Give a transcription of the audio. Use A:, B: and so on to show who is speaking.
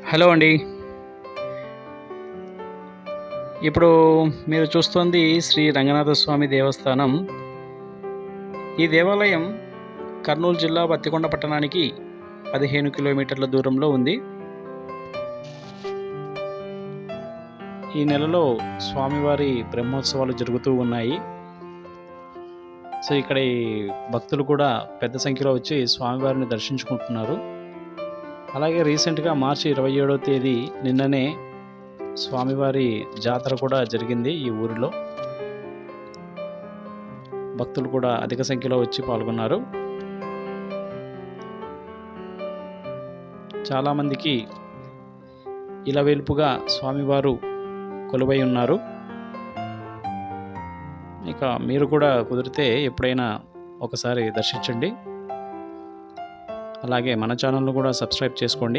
A: Hello అండి. ఇప్పుడు మీరు చూస్తోంది శ్రీ రంగనాథ స్వామి దేవస్థానం. ఈ దేవాలయం కర్నూలు జిల్లా బత్తికొండ పట్టణానికి 15 కిలోమీటర్ల దూరంలో ఉంది. ఈ నెలలో స్వామివారి బ్రహ్మోత్సవాలు జరుగుతూ ఉన్నాయి. సో ఇక్కడ ఈ భక్తులు కూడా పెద్ద సంఖ్యలో వచ్చి స్వామివారిని దర్శించుకుంటున్నారు. అలాగే రీసెంట్గా మార్చి 27వ తేదీ నిన్ననే స్వామివారి జాతర కూడా జరిగింది ఈ ఊరిలో. భక్తులు కూడా అధిక సంఖ్యలో వచ్చి పాల్గొన్నారు. చాలామందికి ఇలవేల్పుగా స్వామివారు కొలువై ఉన్నారు. ఇక మీరు కూడా కుదిరితే ఎప్పుడైనా ఒకసారి దర్శించండి. అలాగే మన ఛానల్ను కూడా సబ్స్క్రైబ్ చేసుకోండి.